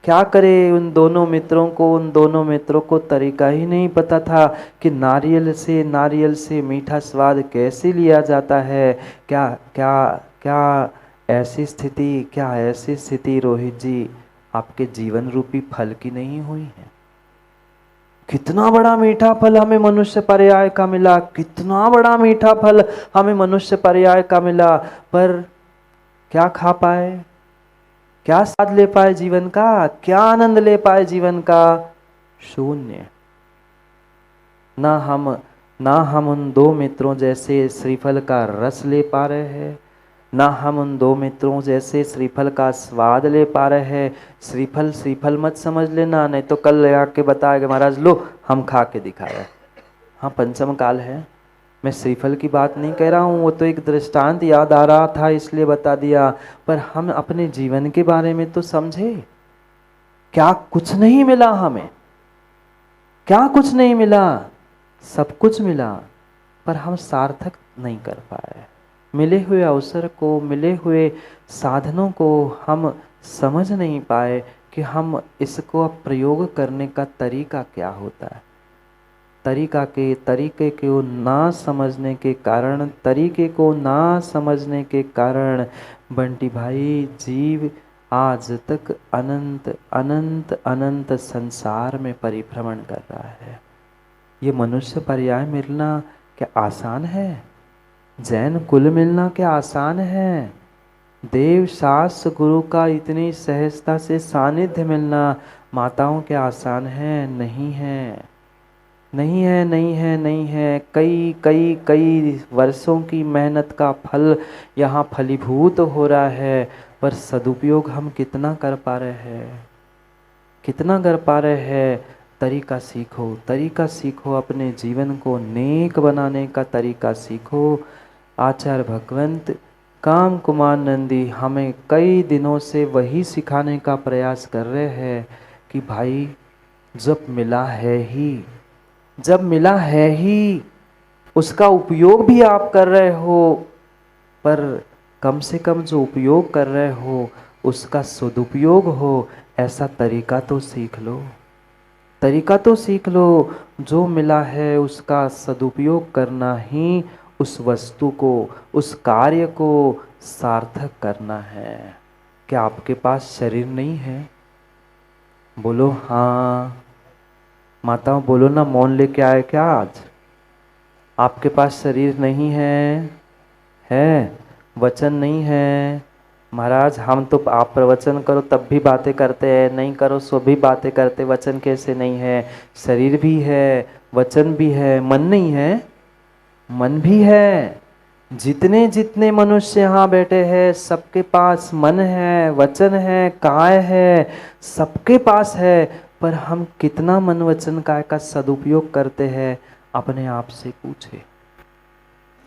क्या करे उन दोनों मित्रों को तरीका ही नहीं पता था कि नारियल से मीठा स्वाद कैसे लिया जाता है। क्या क्या क्या क्या ऐसी स्थिति रोहित जी आपके जीवन रूपी फल की नहीं हुई है? कितना बड़ा मीठा फल हमें मनुष्य पर्याय का मिला, कितना बड़ा मीठा फल हमें मनुष्य पर्याय का मिला, पर क्या खा पाए, क्या स्वाद ले पाए जीवन का, क्या आनंद ले पाए जीवन का? शून्य। ना हम ना हम उन दो मित्रों जैसे श्रीफल का रस ले पा रहे हैं, ना हम उन दो मित्रों जैसे श्रीफल का स्वाद ले पा रहे हैं। श्रीफल श्रीफल मत समझ लेना, नहीं तो कल ले आके बताएगा महाराज लो हम खा के दिखाया। हाँ पंचम काल है, मैं श्रीफल की बात नहीं कह रहा हूँ, वो तो एक दृष्टांत याद आ रहा था इसलिए बता दिया। पर हम अपने जीवन के बारे में तो समझे। क्या कुछ नहीं मिला हमें, क्या कुछ नहीं मिला, सब कुछ मिला, पर हम सार्थक नहीं कर पाए। मिले हुए अवसर को, मिले हुए साधनों को हम समझ नहीं पाए कि हम इसको अब प्रयोग करने का तरीका क्या होता है। तरीके को ना समझने के कारण, बंटी भाई जीव आज तक अनंत अनंत अनंत संसार में परिभ्रमण कर रहा है। ये मनुष्य पर्याय मिलना क्या आसान है? जैन कुल मिलना क्या आसान है? देव शास्त्र गुरु का इतनी सहजता से सानिध्य मिलना माताओं क्या आसान है? नहीं है, नहीं है, नहीं है, नहीं है। कई कई कई वर्षों की मेहनत का फल यहाँ फलीभूत हो रहा है, पर सदुपयोग हम कितना कर पा रहे हैं, कितना कर पा रहे हैं? तरीका सीखो, तरीका सीखो, अपने जीवन को नेक बनाने का तरीका सीखो। आचार्य भगवंत काम कुमार नंदी हमें कई दिनों से वही सिखाने का प्रयास कर रहे हैं कि भाई जब मिला है ही, जब मिला है ही उसका उपयोग भी आप कर रहे हो, पर कम से कम जो उपयोग कर रहे हो उसका सदुपयोग हो, ऐसा तरीका तो सीख लो, तरीका तो सीख लो। जो मिला है उसका सदुपयोग करना ही उस वस्तु को, उस कार्य को सार्थक करना है। क्या आपके पास शरीर नहीं है? बोलो हाँ। माताओं बोलो ना, मौन लेके आए क्या आज? आपके पास शरीर नहीं है? है? वचन नहीं है? महाराज हम तो आप प्रवचन करो तब भी बातें करते हैं, नहीं करो सो भी बातें करते, वचन कैसे नहीं है? शरीर भी है, वचन भी है, मन नहीं है? मन भी है। जितने जितने मनुष्य यहाँ बैठे हैं सबके पास मन है, वचन है, काय है, सबके पास है, पर हम कितना मन वचन काय का सदुपयोग करते हैं? अपने आप से पूछे,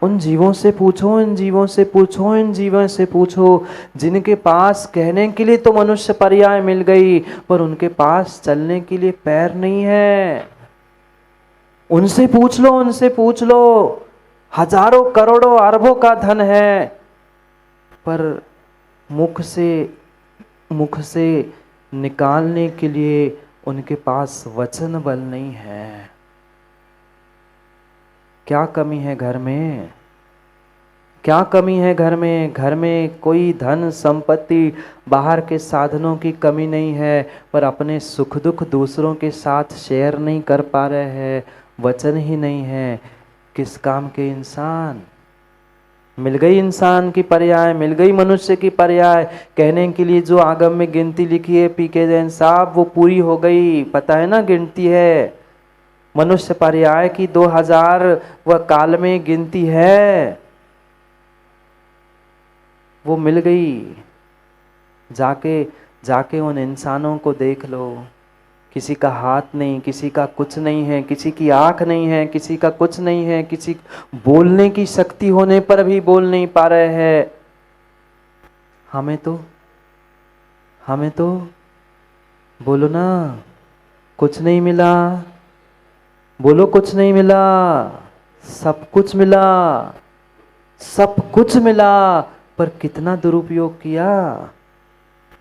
उन जीवों से पूछो, इन जीवों से पूछो, इन जीवों से पूछो जिनके पास कहने के लिए तो मनुष्य पर्याय मिल गई, पर उनके पास चलने के लिए पैर नहीं है। उनसे पूछ लो, उनसे पूछ लो। हजारों करोड़ों अरबों का धन है, पर मुख से निकालने के लिए उनके पास वचन बल नहीं है। क्या कमी है घर में? क्या कमी है घर में? घर में कोई धन संपत्ति बाहर के साधनों की कमी नहीं है, पर अपने सुख दुख दूसरों के साथ शेयर नहीं कर पा रहे हैं, वचन ही नहीं है। किस काम के इंसान? मिल गई इंसान की पर्याय, मिल गई मनुष्य की पर्याय। कहने के लिए जो आगम में गिनती लिखी है पीके जैन साहब, वो पूरी हो गई। पता है ना गिनती है मनुष्य पर्याय की 2000 व काल में गिनती है, वो मिल गई। जाके जाके उन इंसानों को देख लो, किसी का हाथ नहीं, किसी का कुछ नहीं है, किसी की आंख नहीं है, किसी का कुछ नहीं है, किसी बोलने की शक्ति होने पर भी बोल नहीं पा रहे हैं। हमें तो बोलो ना, कुछ नहीं मिला। बोलो कुछ नहीं मिला, सब कुछ मिला, सब कुछ मिला, पर कितना दुरुपयोग किया?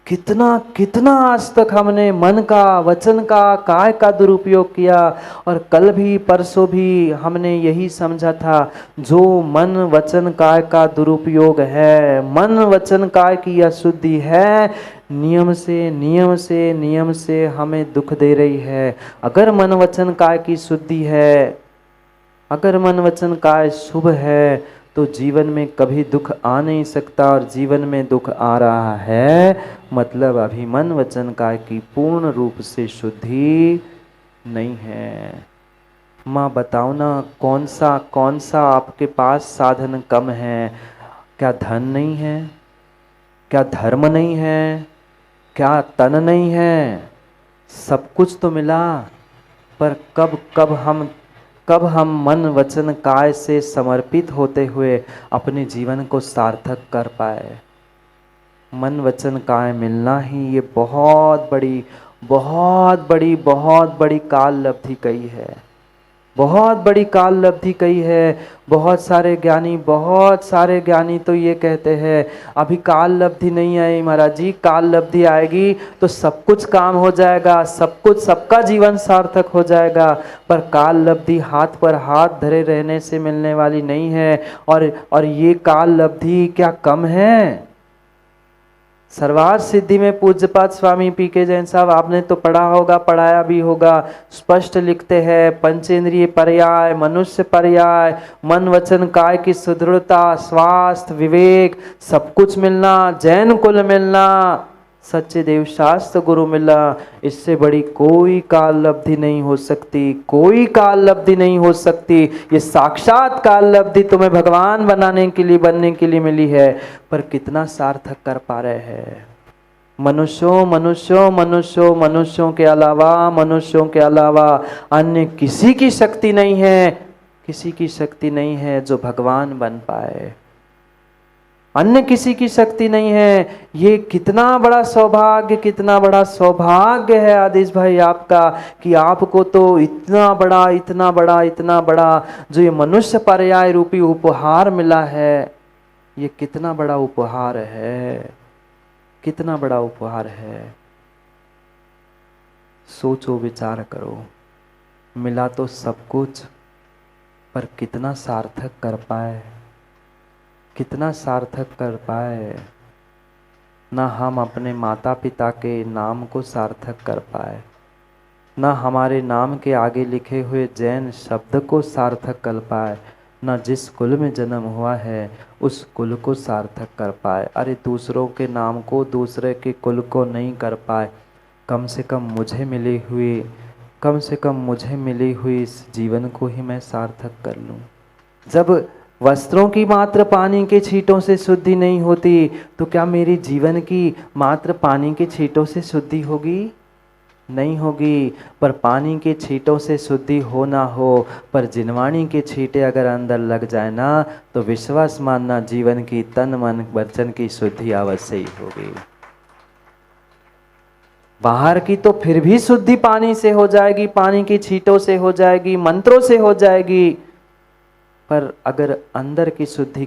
कितना कितना आज तक हमने मन का, वचन का, काय का दुरुपयोग किया। और कल भी परसों भी हमने यही समझा था, जो मन वचन काय का दुरुपयोग है, मन वचन काय की अशुद्धि है, नियम से नियम से नियम से हमें दुख दे रही है। अगर मन वचन काय की शुद्धि है, अगर मन वचन काय शुभ है, तो जीवन में कभी दुख आ नहीं सकता। और जीवन में दुख आ रहा है मतलब अभी मन वचन काय की पूर्ण रूप से शुद्धि नहीं है। माँ बताओ ना, कौन सा आपके पास साधन कम है? क्या धन नहीं है? क्या धर्म नहीं है? क्या तन नहीं है? सब कुछ तो मिला, पर कब हम मन वचन काय से समर्पित होते हुए अपने जीवन को सार्थक कर पाए। मन वचन काय मिलना ही ये बहुत बड़ी बहुत बड़ी बहुत बड़ी काल लब्धि कही है, बहुत बड़ी काल लब्धि कही है। बहुत सारे ज्ञानी तो ये कहते हैं अभी काल लब्धि नहीं आई महाराज जी, काल लब्धि आएगी तो सब कुछ काम हो जाएगा, सब कुछ, सबका जीवन सार्थक हो जाएगा। पर काल लब्धि हाथ पर हाथ धरे रहने से मिलने वाली नहीं है। और ये काल लब्धि क्या कम है? सर्वार्थ सिद्धि में पूज्यपाद स्वामी पी के जैन साहब, आपने तो पढ़ा होगा, पढ़ाया भी होगा, स्पष्ट लिखते हैं, पंचेंद्रिय पर्याय, मनुष्य पर्याय, मन वचन काय की सुदृढ़ता, स्वास्थ्य, विवेक, सब कुछ मिलना, जैन कुल मिलना, सच्चे देव शास्त्र गुरु मिला, इससे बड़ी कोई काल लब्धि नहीं हो सकती, कोई काल लब्धि नहीं हो सकती। ये साक्षात काल लब्धि तुम्हें भगवान बनाने के लिए, बनने के लिए मिली है। पर कितना सार्थक कर पा रहे हैं? मनुष्यों के अलावा अन्य किसी की शक्ति नहीं है, किसी की शक्ति नहीं है जो भगवान बन पाए, अन्य किसी की शक्ति नहीं है। ये कितना बड़ा सौभाग्य, कितना बड़ा सौभाग्य है आदिश भाई आपका, कि आपको तो इतना बड़ा जो ये मनुष्य पर्याय रूपी उपहार मिला है। ये कितना बड़ा उपहार है, कितना बड़ा उपहार है। सोचो, विचार करो, मिला तो सब कुछ, पर कितना सार्थक कर पाए, कितना सार्थक कर पाए। ना हम अपने माता पिता के नाम को सार्थक कर पाए, ना हमारे नाम के आगे लिखे हुए जैन शब्द को सार्थक कर पाए, ना जिस कुल में जन्म हुआ है उस कुल को सार्थक कर पाए। अरे दूसरों के नाम को, दूसरे के कुल को नहीं कर पाए, कम से कम मुझे मिली हुई इस जीवन को ही मैं सार्थक कर लूँ। जब वस्त्रों की मात्र पानी के छींटों से शुद्धि नहीं होती, तो क्या मेरी जीवन की मात्र पानी के छींटों से शुद्धि होगी? नहीं होगी। पर पानी के छींटों से शुद्धि हो ना हो, पर जिनवाणी के छींटे अगर अंदर लग जाए ना, तो विश्वास मानना जीवन की तन मन वचन की शुद्धि अवश्य ही होगी। बाहर की तो फिर भी शुद्धि पानी से हो जाएगी, पानी की छींटों से हो जाएगी, मंत्रों से हो जाएगी। पर अगर अंदर की शुद्धि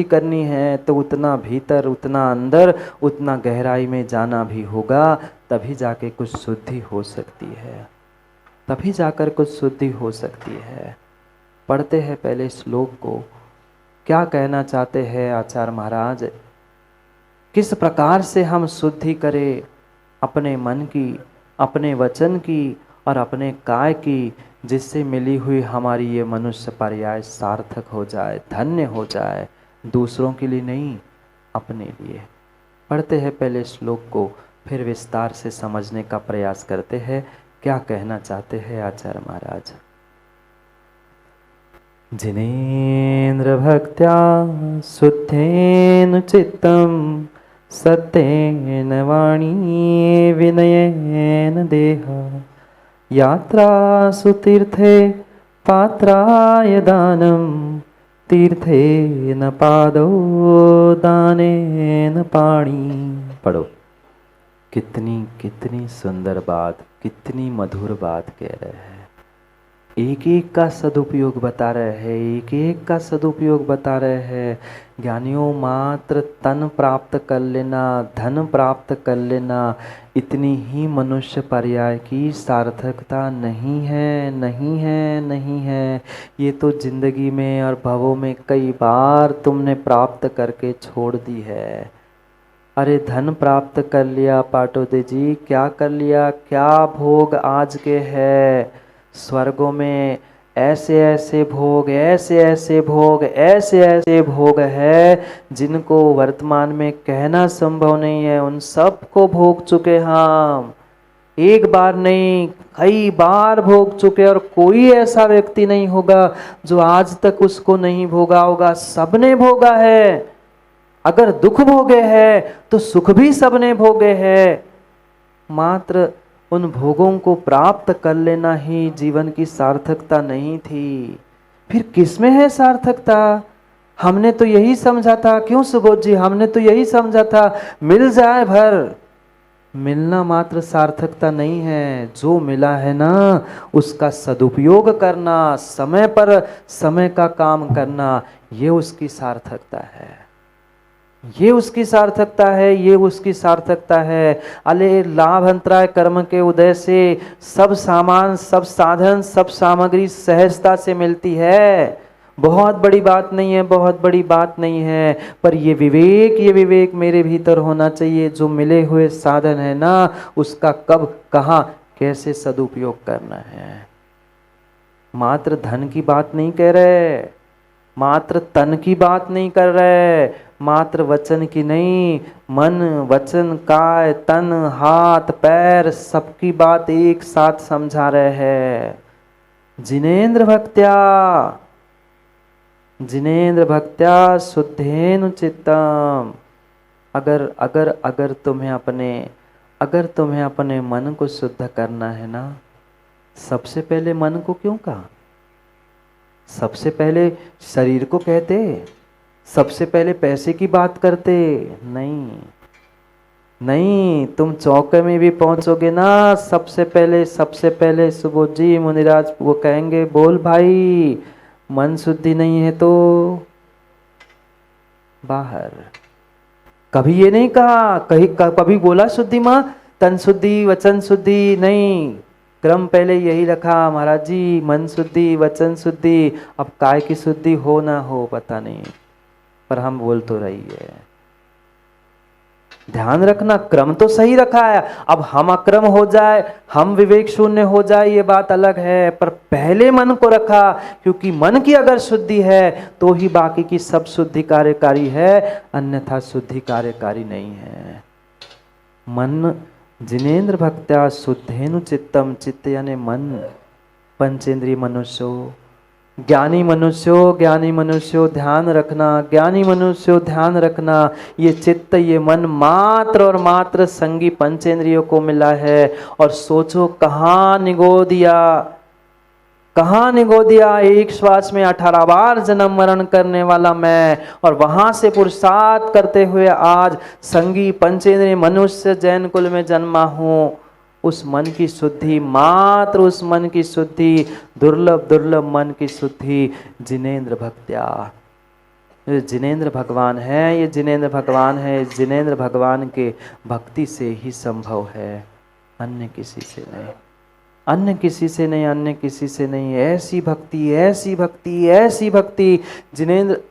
करनी है, तो उतना भीतर, उतना अंदर, उतना गहराई में जाना भी होगा, तभी जाके कुछ शुद्धि हो सकती है, तभी जाकर कुछ शुद्धि हो सकती है। पढ़ते हैं पहले श्लोक को, क्या कहना चाहते हैं आचार्य महाराज, किस प्रकार से हम शुद्धि करें अपने मन की, अपने वचन की और अपने काय की, जिससे मिली हुई हमारी ये मनुष्य पर्याय सार्थक हो जाए, धन्य हो जाए, दूसरों के लिए नहीं, अपने लिए। पढ़ते हैं पहले श्लोक को, फिर विस्तार से समझने का प्रयास करते हैं क्या कहना चाहते हैं आचार्य महाराज। जिनेन्द्र भक्त्या शुद्धेन चित्तम सत्येन वाणी विनयेन देहा यात्रासु तीर्थे पात्राय दानं तीर्थेन पादो दानेन पाणी। पढ़ो, कितनी कितनी सुंदर बात, कितनी मधुर बात कह रहे हैं। एक एक का सदुपयोग बता रहे हैं, एक एक का सदुपयोग बता रहे हैं। ज्ञानियों मात्र तन प्राप्त कर लेना, धन प्राप्त कर लेना, इतनी ही मनुष्य पर्याय की सार्थकता नहीं है, नहीं है, नहीं है। ये तो जिंदगी में और भवों में कई बार तुमने प्राप्त करके छोड़ दी है। अरे धन प्राप्त कर लिया पाटोदे जी, क्या कर लिया, क्या भोग आज के है स्वर्गों में। ऐसे ऐसे भोग, ऐसे ऐसे भोग, ऐसे ऐसे भोग है जिनको वर्तमान में कहना संभव नहीं है। उन सब को भोग चुके हम, एक बार नहीं कई बार भोग चुके। और कोई ऐसा व्यक्ति नहीं होगा जो आज तक उसको नहीं भोगा होगा, सबने भोगा है। अगर दुख भोगे है तो सुख भी सबने भोगे है। मात्र उन भोगों को प्राप्त कर लेना ही जीवन की सार्थकता नहीं थी। फिर किसमें है सार्थकता? हमने तो यही समझा था, क्यों सुबोध जी, हमने तो यही समझा था मिल जाए भर। मिलना मात्र सार्थकता नहीं है, जो मिला है ना उसका सदुपयोग करना, समय पर समय का काम करना, ये उसकी सार्थकता है, ये उसकी सार्थकता है, ये उसकी सार्थकता है। अले लाभ अंतराय कर्म के उदय से सब सामान, सब साधन, सब सामग्री सहजता से मिलती है। बहुत बड़ी बात नहीं है, बहुत बड़ी बात नहीं है। पर ये विवेक मेरे भीतर होना चाहिए। जो मिले हुए साधन है ना उसका कब, कहाँ, कैसे सदुपयोग करना है। मात्र धन की बात नहीं कह रहे, मात्र तन की बात नहीं कर रहे, मात्र वचन की नहीं, मन वचन काय तन हाथ पैर सबकी बात एक साथ समझा रहे हैं। जिनेन्द्र भक्त्या, जिनेन्द्र भक्त्या शुद्धेन चित्तम। अगर अगर अगर तुम्हें अपने, अगर तुम्हें अपने मन को शुद्ध करना है ना, सबसे पहले मन को क्यों कहा? सबसे पहले शरीर को कहते, सबसे पहले पैसे की बात करते? नहीं नहीं, तुम चौके में भी पहुंचोगे ना, सबसे पहले सुबोध जी मुनिराज वो कहेंगे बोल भाई, मन शुद्धि नहीं है तो बाहर। कभी ये नहीं कहा, कभी बोला शुद्धि माँ तन शुद्धि वचन शुद्धि नहीं, क्रम पहले यही रखा महाराज जी, मन शुद्धि वचन शुद्धि। अब काय की शुद्धि हो ना हो पता नहीं, पर हम बोल तो रही है। ध्यान रखना क्रम तो सही रखा है। अब हम अक्रम हो जाए, हम विवेक शून्य हो जाए, ये बात अलग है, पर पहले मन को रखा, क्योंकि मन की अगर शुद्धि है तो ही बाकी की सब शुद्धि कार्यकारी है, अन्यथा शुद्धि कार्यकारी नहीं है। मन जिनेन्द्र भक्त्या शुद्धेनु चित्तम, चित्त यानी मन, पंचेंद्रिय मनुष्यो, ज्ञानी मनुष्यो ध्यान रखना, ज्ञानी मनुष्यो ध्यान रखना, ये चित्त ये मन मात्र और मात्र संगी पंचेंद्रियों को मिला है। और सोचो कहाँ निगो दिया, कहाँ निगो दिया, एक श्वास में 18 बार जन्म मरण करने वाला मैं, और वहां से पुरुषार्थ करते हुए आज संगी पंचेंद्रिय मनुष्य जैन कुल में जन्मा हूं। उस मन की शुद्धि, मात्र उस मन की शुद्धि, दुर्लभ दुर्लभ मन की शुद्धि, जिनेन्द्र भक्त्या। ये जिनेन्द्र भगवान है, ये जिनेन्द्र भगवान है, जिनेन्द्र भगवान के भक्ति से ही संभव है, अन्य किसी से नहीं, अन्य किसी से नहीं, अन्य किसी से नहीं। ऐसी भक्ति, ऐसी भक्ति, ऐसी भक्ति जिनेन्द्र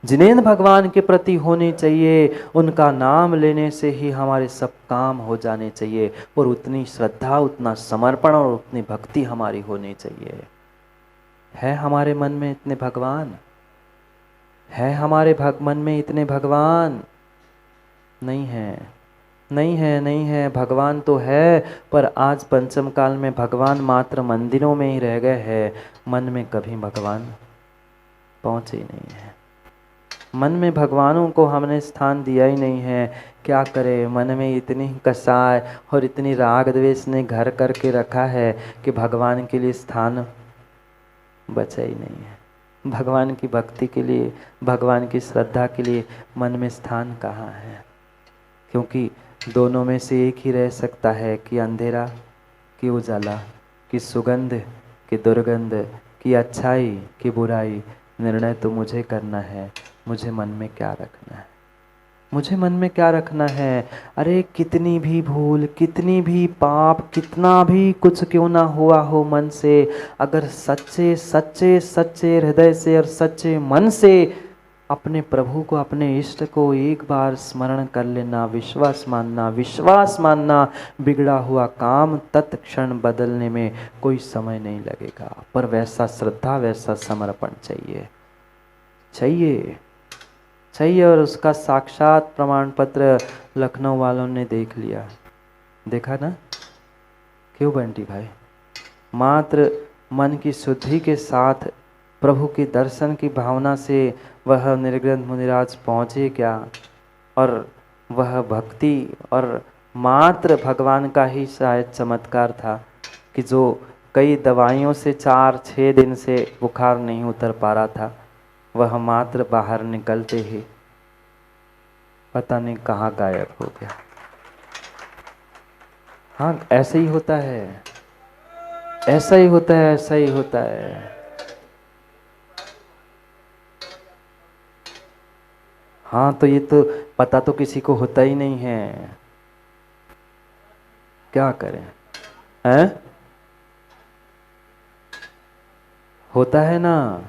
जिनेन्द्र भगवान के प्रति होनी चाहिए। उनका नाम लेने से ही हमारे सब काम हो जाने चाहिए, और उतनी श्रद्धा, उतना समर्पण और उतनी भक्ति हमारी होनी चाहिए। है हमारे मन में इतने भगवान? है हमारे मन में इतने भगवान? नहीं है, नहीं है, नहीं है। भगवान तो है, पर आज पंचम काल में भगवान मात्र मंदिरों में ही रह गए हैं, मन में कभी भगवान पहुंचे ही नहीं है। मन में भगवानों को हमने स्थान दिया ही नहीं है। क्या करें, मन में इतनी कसाय और इतनी राग द्वेष ने घर करके रखा है कि भगवान के लिए स्थान बचा ही नहीं है। भगवान की भक्ति के लिए, भगवान की श्रद्धा के लिए मन में स्थान कहाँ है? क्योंकि दोनों में से एक ही रह सकता है, कि अंधेरा कि उजाला, कि सुगंध, कि दुर्गंध, कि अच्छाई, कि बुराई, निर्णय तो मुझे करना है। मुझे मन में क्या रखना है, मुझे मन में क्या रखना है। अरे कितनी भी भूल, कितनी भी पाप, कितना भी कुछ क्यों ना हुआ हो मन से, अगर सच्चे सच्चे सच्चे हृदय से और सच्चे मन से अपने प्रभु को, अपने इष्ट को एक बार स्मरण कर लेना, विश्वास मानना, विश्वास मानना, बिगड़ा हुआ काम तत्क्षण बदलने में कोई समय नहीं लगेगा। पर वैसा श्रद्धा, वैसा समर्पण चाहिए, चाहिए, चाहिए। और उसका साक्षात प्रमाण पत्र लखनऊ वालों ने देख लिया, देखा ना। क्यों बंटी भाई? मात्र मन की शुद्धि के साथ प्रभु के दर्शन की भावना से वह निर्ग्रंथ मुनिराज पहुँचे क्या, और वह भक्ति और मात्र भगवान का ही शायद चमत्कार था कि जो कई दवाइयों से 4-6 दिन से बुखार नहीं उतर पा रहा था, वह मात्र बाहर निकलते ही पता नहीं कहाँ गायब हो गया। हाँ, ऐसे ही होता है, ऐसा ही होता है, ऐसा ही होता है। हाँ, तो ये तो पता तो किसी को होता ही नहीं है, क्या करें हैं? होता है ना,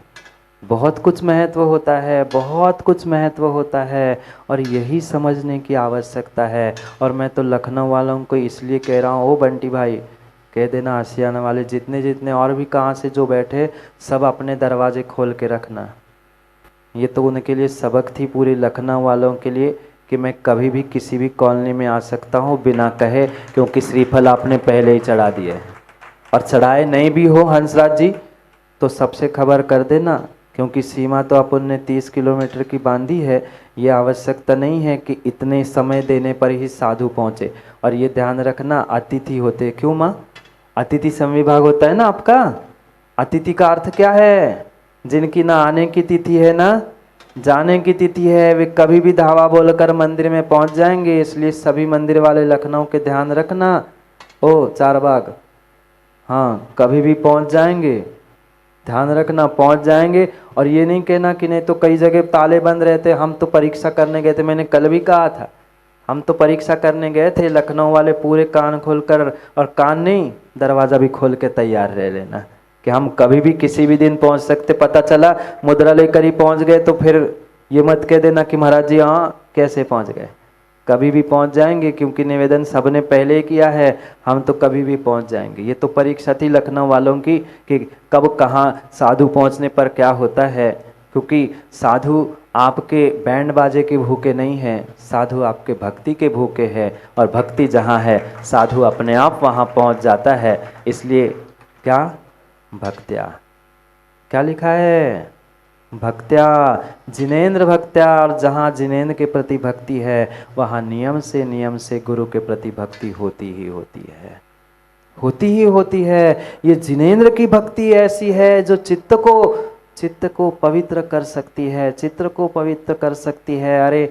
बहुत कुछ महत्व होता है, बहुत कुछ महत्व होता है, और यही समझने की आवश्यकता है। और मैं तो लखनऊ वालों को इसलिए कह रहा हूँ, ओ बंटी भाई, कह देना आशियाना वाले जितने जितने और भी कहाँ से जो बैठे, सब अपने दरवाजे खोल के रखना। ये तो उनके लिए सबक थी, पूरे लखनऊ वालों के लिए, कि मैं कभी भी किसी भी कॉलोनी में आ सकता हूँ बिना कहे, क्योंकि श्रीफल आपने पहले ही चढ़ा दिए। और चढ़ाए नहीं भी हो हंसराज जी तो सबसे खबर कर देना, क्योंकि सीमा तो अपन ने 30 किलोमीटर की बांधी है। ये आवश्यकता नहीं है कि इतने समय देने पर ही साधु पहुँचे। और ये ध्यान रखना, अतिथि होते, क्यों माँ? अतिथि संविभाग होता है ना आपका। अतिथि का अर्थ क्या है? जिनकी ना आने की तिथि है ना जाने की तिथि है, वे कभी भी धावा बोलकर मंदिर में पहुंच जाएंगे। इसलिए सभी मंदिर वाले लखनऊ के ध्यान रखना, ओ चारबाग, हाँ कभी भी पहुंच जाएंगे, ध्यान रखना पहुंच जाएंगे। और ये नहीं कहना कि नहीं तो कई जगह ताले बंद रहते, हम तो परीक्षा करने गए थे। मैंने कल भी कहा था, हम तो परीक्षा करने गए थे, लखनऊ वाले पूरे कान खोलकर, और कान नहीं दरवाज़ा भी खोल के तैयार रह लेना कि हम कभी भी किसी भी दिन पहुंच सकते। पता चला मुद्रा लेकर ही पहुंच गए तो फिर ये मत कह देना कि महाराज जी हाँ कैसे पहुंच गए। कभी भी पहुंच जाएंगे, क्योंकि निवेदन सबने पहले ही किया है, हम तो कभी भी पहुंच जाएंगे। ये तो परीक्षा थी लखनऊ वालों की कि कब कहाँ साधु पहुंचने पर क्या होता है। क्योंकि साधु आपके बैंड बाजे के भूखे नहीं हैं, साधु आपके भक्ति के भूखे हैं। और भक्ति जहाँ है साधु अपने आप वहाँ पहुँच जाता है। इसलिए क्या भक्त्या, क्या लिखा है? भक्त्या, जिनेन्द्र भक्त्या। और जहाँ जिनेन्द्र के प्रति भक्ति है वहाँ नियम से गुरु के प्रति भक्ति होती ही होती है, होती ही होती है। ये जिनेन्द्र की भक्ति ऐसी है जो चित्त को पवित्र कर सकती है, चित्त को पवित्र कर सकती है। अरे